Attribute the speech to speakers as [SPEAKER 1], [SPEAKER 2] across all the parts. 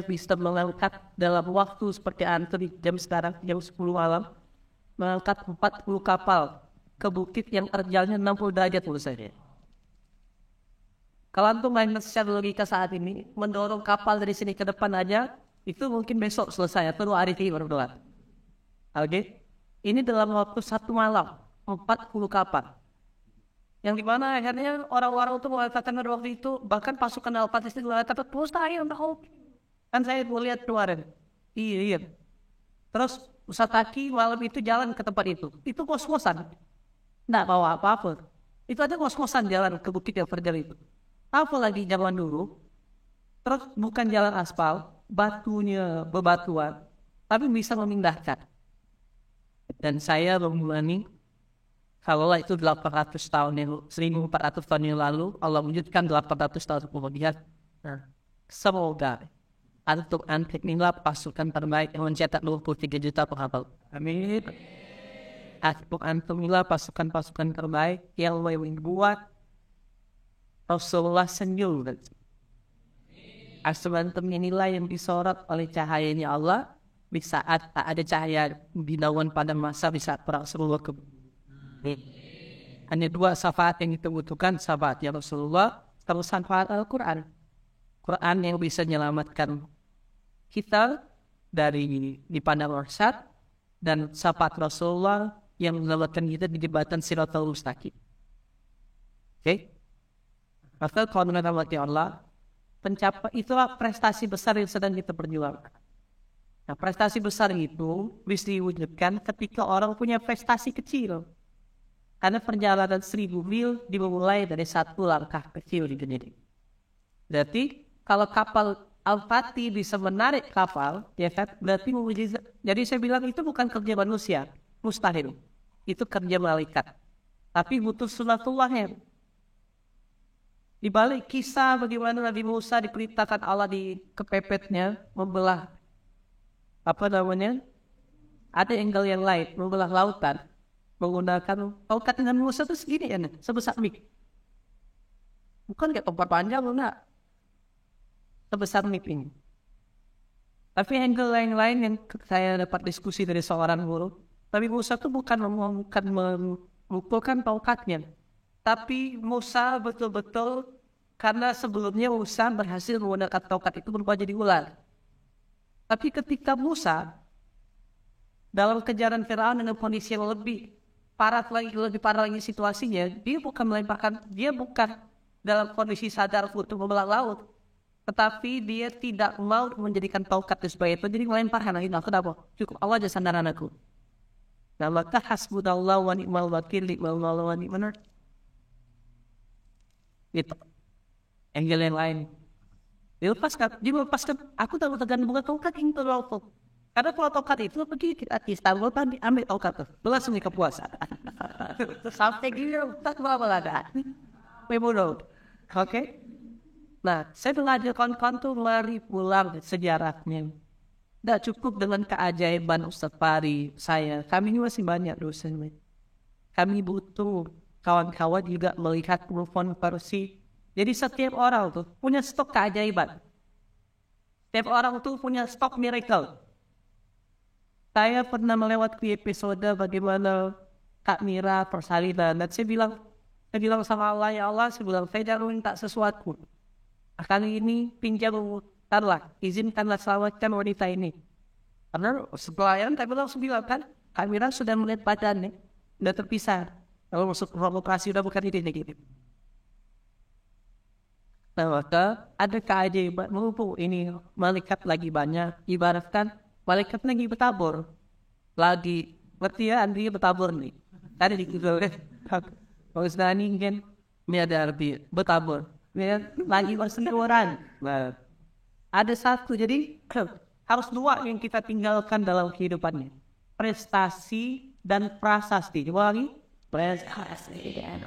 [SPEAKER 1] bisa mengangkat dalam waktu seperti antum jam sekarang jam 10 malam mengangkat 40 kapal ke bukit yang terjalnya 60 derajat menurut saya. Kalau antum main secara logika saat ini mendorong kapal dari sini ke depan aja itu mungkin besok selesai atau hari ini baru kelar. Oke? Ini dalam waktu 1 malam 40 kapal. Yang dimana akhirnya orang-orang itu mengatakan pada waktu itu bahkan pasukan Al-Fatih itu mengatakan mustahil tahu. Kan saya lihat kemarin. Iya. Terus Ustaz Taki malam itu jalan ke tempat itu. Itu kos-kosan. Nggak bawa apa-apa. Itu ada kos-kosan jalan ke bukit yang terjal itu. Apalagi zaman dulu. Terus bukan jalan aspal. Batunya bebatuan. Tapi bisa memindahkan. Dan saya memulai kalau itu 800 tahun yang 1400 tahun yang lalu Allah wujudkan 800 tahun kemudian. Nah, semoga untuk antik inilah pasukan terbaik yang mencetak 23 juta penghafal. Amin. Untuk antum inilah pasukan-pasukan terbaik yang membuat Rasulullah senyum. Antum inilah yang disorot oleh cahayanya Allah di saat tak ada cahaya binawan pada masa di saat perang Rasulullah ke hanya 2 syafaat yang kita butuhkan, syafaat ya Rasulullah terus syafaat Al-Quran. Quran yang bisa menyelamatkan kita dari dipandang maksud dan syafaat Rasulullah yang menyelamatkan kita di jembatan Siratal Mustaqim. Oke? Maka kalau menghormati Allah, pencapai itulah prestasi besar yang sedang kita perjuangkan. Nah, prestasi besar itu bisa diwujudkan ketika orang punya prestasi kecil. Karena perjalanan 1000 mil dimulai dari 1 langkah kecil di dunia ini. Berarti kalau kapal Al-Fatih bisa menarik kapal, ya kan? Berarti mukjizat. Jadi saya bilang itu bukan kerja manusia, mustahil. Itu kerja malaikat. Tapi butuh sunatullahnya. Di balik kisah bagaimana Nabi Musa diperintahkan Allah di kepepetnya membelah ada angle yang lain, membelah lautan menggunakan tongkat dengan Musa itu segini ya, sebesar mik. Bukan kayak tongkat panjang enggak. Sebesar mik ini. Tapi angle yang lain yang saya dapat diskusi dari seorang guru, Nabi Musa itu bukan memukulkan tongkatnya, tapi Musa betul-betul karena sebelumnya Musa berhasil menggunakan tongkat itu berubah jadi ular. Tapi ketika Musa dalam kejaran Firaun dengan kondisi yang lebih parah lagi situasinya, dia bukan dalam kondisi sadar untuk membelah laut, tetapi dia tidak mau menjadikan tongkat sebagai itu, jadi melemparkan lagi. Kenapa? Cukup Allah aja sandaran aku. Nah, maka hasbunallah wa ni'mal wakil wa ni'mal itu angle yang lain dilepaskan aku tahu tegan bukan tongkat yang terlalu. Karena kalau tongkat itu pergi kita Istanbul kan diambil tongkat tuh langsung ke puasa sampai gitu tak apa ada memang oke. Nah, saya belajar kawan-kawan tuh mari pulang sejarahnya. Tidak cukup dengan keajaiban Ustaz Fari saya, kami ini masih banyak dosen. Kami butuh kawan-kawan juga melihat konversi. Jadi setiap orang tuh punya stok keajaiban. Setiap orang tuh punya stok miracle. Saya pernah melewati episode bagaimana Kak Mira persalinan. Dan saya bilang sama Allah, ya Allah, saya jangan minta sesuatu. Kali ini pinjamkanlah, izinkanlah selamatkan wanita ini. Karena setelah yang saya langsung bilang kan, Kak Mira sudah melihat badannya, sudah terpisah. Kalau masuk provokasi udah bukan ini gitu. Nah, maka ada keajaiban mumpung ini malaikat lagi banyak, ibaratkan malaikat lagi bertabur. Lagi berarti ya Andri bertabur nih. Tadi di Google kalau sudah ingin ini ada arti bertabur. Lagi bersentuhan. Nah, ada satu, jadi harus 2 yang kita tinggalkan dalam kehidupannya. Prestasi dan prasasti. Coba lagi. Prestasi dan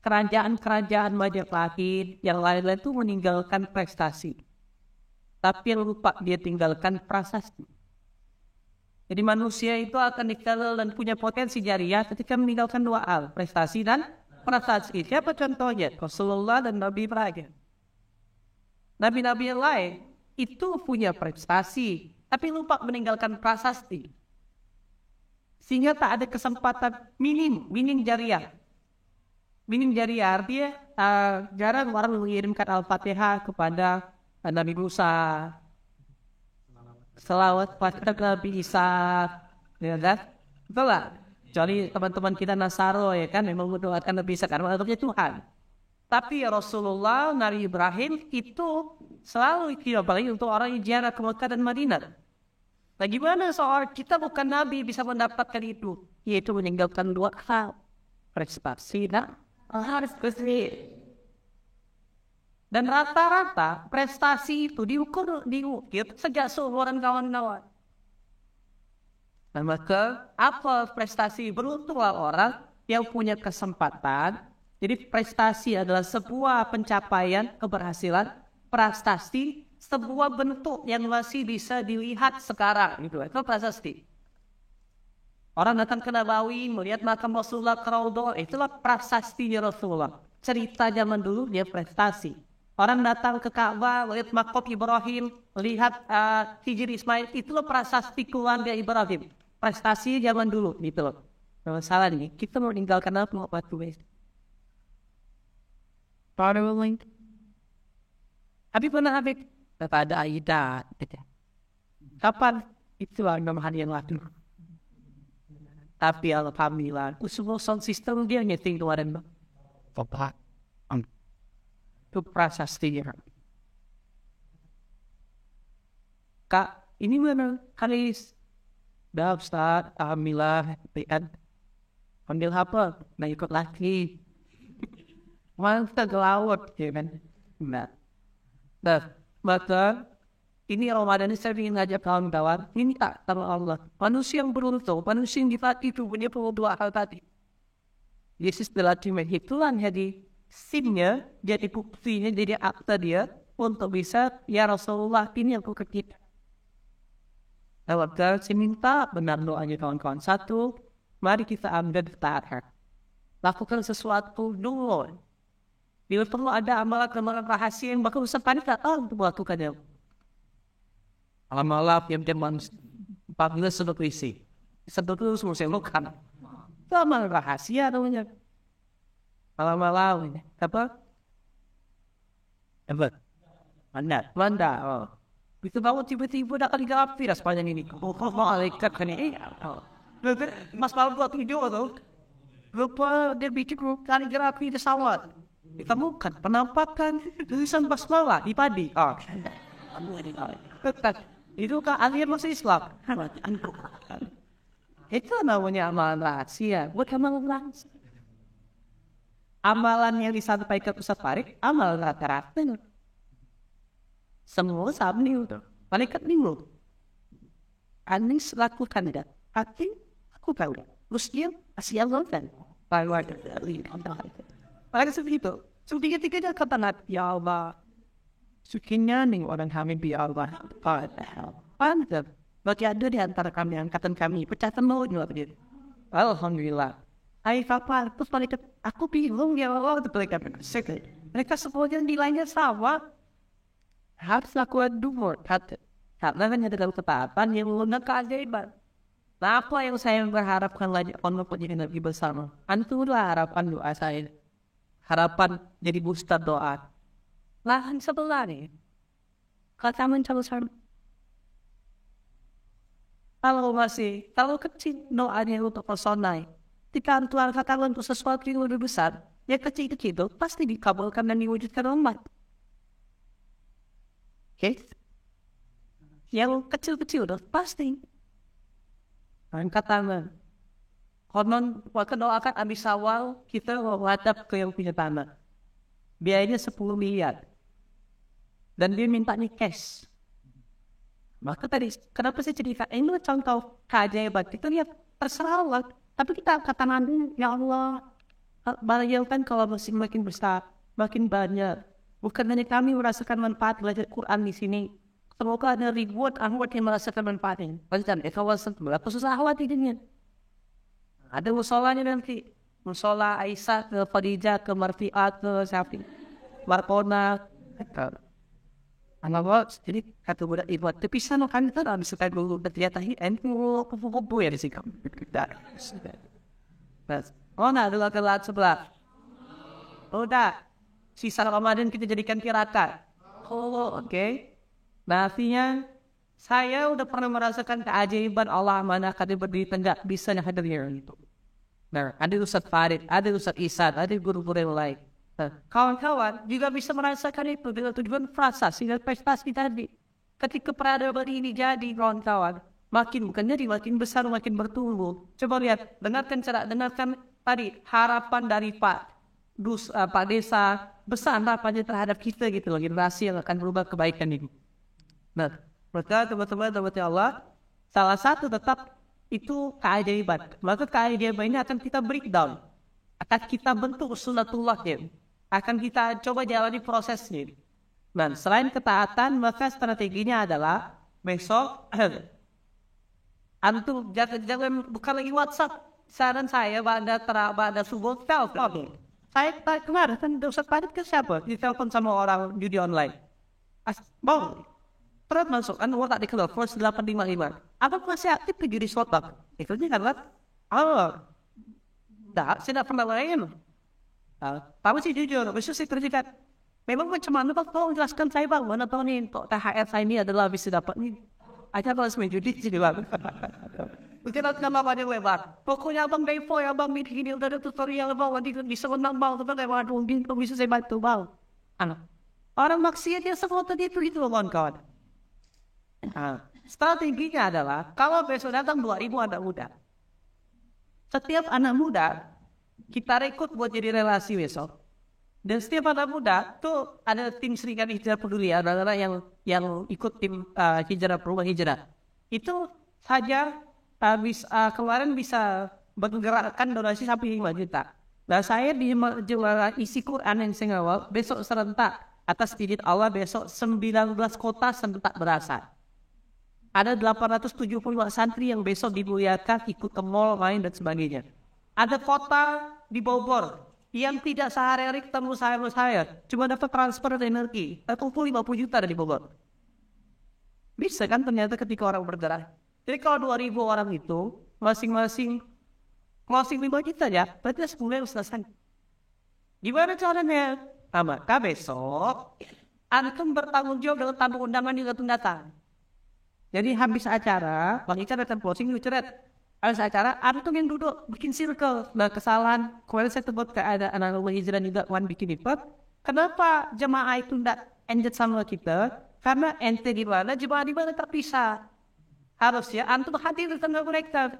[SPEAKER 1] kerajaan-kerajaan Majapahit yang lain-lain itu meninggalkan prestasi. Tapi yang lupa dia tinggalkan prasasti. Jadi manusia itu akan dikenal dan punya potensi jariah ketika meninggalkan 2 hal, prestasi dan prestasi. Siapa contohnya? Rasulullah dan Nabi Ibrahim. Nabi-nabi yang lain itu punya prestasi, tapi lupa meninggalkan prasasti. Sehingga tak ada kesempatan minim jariah. Minim jariah artinya jarang orang mengirimkan Al-Fatihah kepada Nabi Musa, selawat pada Nabi Isa, ya kan? Betul lah. Jadi teman-teman kita Nasaro ya kan memang mendoakan Nabi Isa karena anaknya Tuhan. Tapi Rasulullah, Nabi Ibrahim itu selalu apalagi untuk orang yang ziarah ke Mekah dan Madinah. Nah gimana soal kita bukan Nabi bisa mendapatkan itu? Yaitu meninggalkan 2 hal. Prestasi dan harus bersih. Dan rata-rata prestasi itu diukir sejak seumuran kawan-kawan. Nah maka apa prestasi? Beruntunglah orang yang punya kesempatan. Jadi prestasi adalah sebuah pencapaian, keberhasilan. Prestasi sebuah bentuk yang masih bisa dilihat sekarang. Itu prestasi. Orang datang ke Nabawi, melihat makam Rasulullah ke Raudhah, itulah prasastinya Rasulullah. Cerita zaman dulu dia prestasi. Orang datang ke Ka'bah, melihat makam Ibrahim, melihat Hijri Ismail, itulah prasasti keluarga Ibrahim. Prestasi zaman dulu, gitu loh. Nah, masalah nih, kita mau meninggalkan apa? Habib pernah Habib? Kata ada Aida. Kapan? Itu memang hari yang lalu. Tapi alhamdulillah, semua sound system dia nyeting kemarin. Bapak, itu prasastinya. Kak, ini mana Haris? Dah Ustaz, alhamdulillah. Ambil apa? Nah ikut lagi. Masa gelawat, ya kan? Nah, maka ini Ramadan ini saya ingin ngajak kawan-kawan, ini tak sama Allah. Manusia yang beruntung, manusia yang difati itu punya 2 hal tadi. Yesus telah itulah jadi simnya, jadi buktinya, jadi akta dia untuk bisa, ya Rasulullah ini yang ke kita. Maka saya minta benar doanya kawan-kawan. 1, mari kita ambil taat. Lakukan sesuatu dulu. Bila perlu ada amalan-amalan rahasia yang bakal usah panik tak tahu untuk melakukannya. Malam-malam yang panggil sedot isi. Sedot itu semua saya lakukan. Itu amal rahasia namanya. Malam-malam ini. Apa? Manda. Oh. Itu bangun tiba-tiba dah kali gerapi dah sepanjang ini. Malaikat kan ini. Mas malam buat video tu. Lupa dia bikin kaligrafi di sawat. Ditemukan penampakan tulisan basmalah di padi. Itu kan ahli masuk Islam. Itu namanya amalan rahasia. Bukan amalan rahasia. Amalan yang disampaikan Ustaz Farid, amalan rata-rata. Semua sama nih udah. Malaikat bingung. Anis lakukan dah. Aku tahu dah. Terus dia kasih Allah kan. Malaikat seperti itu. So tiga-tiganya kata Nabi, ya Allah. Sukinya nih orang kami biar Allah. Pantas. Bagi ada di antara kami, angkatan kami, pecahkan maut juga. Alhamdulillah. Hai kapal, terus mereka, aku bingung ya Allah, mereka semuanya nilainya sama. Harus lakukan dua, kata. Karena kan ada dalam ketetapan yang menggunakan keajaiban. Nah, apa yang saya berharapkan lagi untuk menjadi nabi bersama? Antulah harapan doa saya. Harapan jadi booster doa. Lahan sebelah nih. Kata mencari kalau kecil doanya untuk personal. Jika Tuhan katakan untuk sesuatu yang lebih besar, yang kecil-kecil itu pasti dikabulkan dan diwujudkan umat. Oke? Yang kecil-kecil itu pasti. Angkat tangan. Konon, waktu doakan habis awal, kita menghadap ke yang punya tanah. Biayanya 10 miliar. Dan dia mintanya cash. Maka tadi, kenapa saya cerita? Ini contoh keajaiban. Kita lihat, terserah Allah. Tapi kita kata nanti, ya Allah, bayangkan kalau masih makin besar, makin banyak. Bukan hanya kami merasakan manfaat belajar Quran di sini. Semoga ada ribuan anggota yang merasakan manfaatnya. Baca kawasan berapa susah hidupnya. Ada musolanya nanti. Musola Aisyah ke Khadijah ke Marfi'at ke Syafi. Markona. Jadi kata budak ibu, tapi sana kan kita dah bisa kayak dulu ternyata ini kupu-kupu ya di sini. Oh, nah, dua kelat sebelah. Udah, sisa Ramadan kita jadikan tirakat. Oh, oke. Nah, artinya saya udah pernah merasakan keajaiban Allah mana kadang berdiri tegak bisa hadir itu. Nah, ada Ustaz Farid, ada Ustaz Isan, ada guru-guru yang lain. Kawan-kawan juga bisa merasakan itu dengan tujuan prestasi dan prestasi tadi. Ketika peradaban ini jadi kawan-kawan, makin bukan jadi makin besar, makin bertumbuh. Coba lihat, dengarkan tadi harapan dari Pak Desa besar harapannya terhadap kita gitu loh, generasi yang akan berubah kebaikan ini. Nah, maka teman-teman Allah, salah satu tetap itu keajaiban. Maka keajaiban ini akan kita breakdown, akan kita bentuk sunnatullahnya, akan kita coba jalani prosesnya. Dan selain ketaatan, maka strateginya adalah besok antum jangan bukan lagi WhatsApp. Saran saya pada subuh telepon. Saya kemarin kan Ustaz Farid ke siapa? Ditelepon sama orang judi online. Bang, terus masuk kan nomor tak dikenal force 855. Apa masih aktif di judi slot bang? Itunya kan? Saya tidak pernah main. Tapi sih jujur, besok sih terdekat. Memang macam mana bang? Tolong jelaskan saya bang, mana tahu nih untuk THR saya ini adalah bisa dapat nih. Aja kalau main judi jadi bang. Tidak nama pada lebar. Pokoknya abang Devo ya bang, ini udah ada tutorial bang, nanti bisa menang bang, tapi lewat mungkin bisa saya bantu bang. Orang maksiat yang seperti itu bang kawan. Strateginya adalah kalau besok datang 2000 anak muda, setiap anak muda kita rekrut buat jadi relasi besok. Dan setiap anak muda tuh ada tim Serikandi Hijrah Peduli, ada yang ikut tim hijrah perubahan hijrah. Itu saja kemarin bisa menggerakkan donasi sampai 5 juta. Nah saya di isi Quran yang saya ngawal besok serentak atas izin Allah besok 19 kota serentak berasal. Ada 875 santri yang besok dimuliakan ikut ke mall main dan sebagainya. Ada kota di Bogor yang tidak sehari-hari ketemu saya, cuma dapat transfer energi, kumpul 50 juta dari Bogor. Bisa kan ternyata ketika orang bergerak. Jadi kalau 2000 orang itu masing-masing 5 juta ya, berarti sebulan selesai. Gimana caranya? Maka besok antum bertanggung jawab dengan tamu undangan yang datang. Jadi habis acara, Bang Ica datang closing ceret. Habis acara, antum yang duduk bikin circle. Nah kesalahan, kemarin saya tebut ke ada anak hijrah juga wan bikin itu. Kenapa jemaah itu tidak engage sama kita? Karena ente di mana, jemaah di mana terpisah. Harusnya antum hadir di tengah mereka.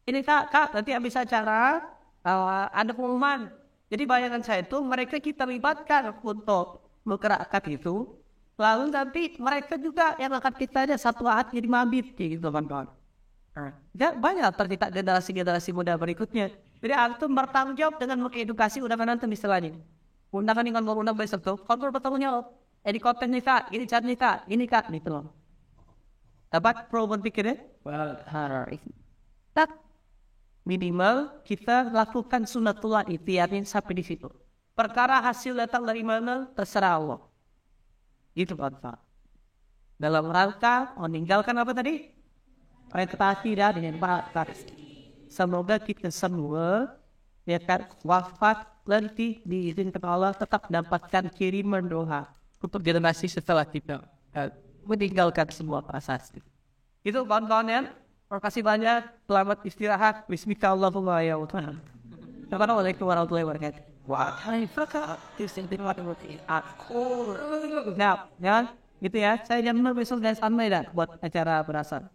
[SPEAKER 1] Ini kak, nanti habis acara ada pengumuman. Jadi bayangan saya itu mereka kita libatkan untuk menggerakkan itu. Lalu nanti mereka juga yang akan kita ada satu hati jadi mabit gitu kawan-kawan. Ya, banyak tercipta generasi muda berikutnya. Jadi antum bertanggung jawab dengan mengedukasi undangan antum istilahnya. Undangan dengan undang besok tuh, kontrol bertanggung jawab. Di konten nih kak, ini chat nih kak, ini kak, gitu loh. Dapat pro berpikirnya? Tak minimal kita lakukan sunnatullah ikhtiarnya sampai di situ. Perkara hasil datang dari mana terserah Allah. Itu Pak. Dalam rangka meninggalkan apa tadi? Prestasi dan bakat. Semoga kita semua ya kan wafat nanti diizinkan Allah tetap dapatkan kiriman doa untuk generasi setelah kita meninggalkan semua prestasi. Itu kawan-kawan ya. Terima kasih banyak. Selamat istirahat. Bismillahirrahmanirrahim. Assalamualaikum warahmatullahi wabarakatuh. Nah, ya, gitu ya. Saya jam 6 besok saya standby dah buat acara berasan.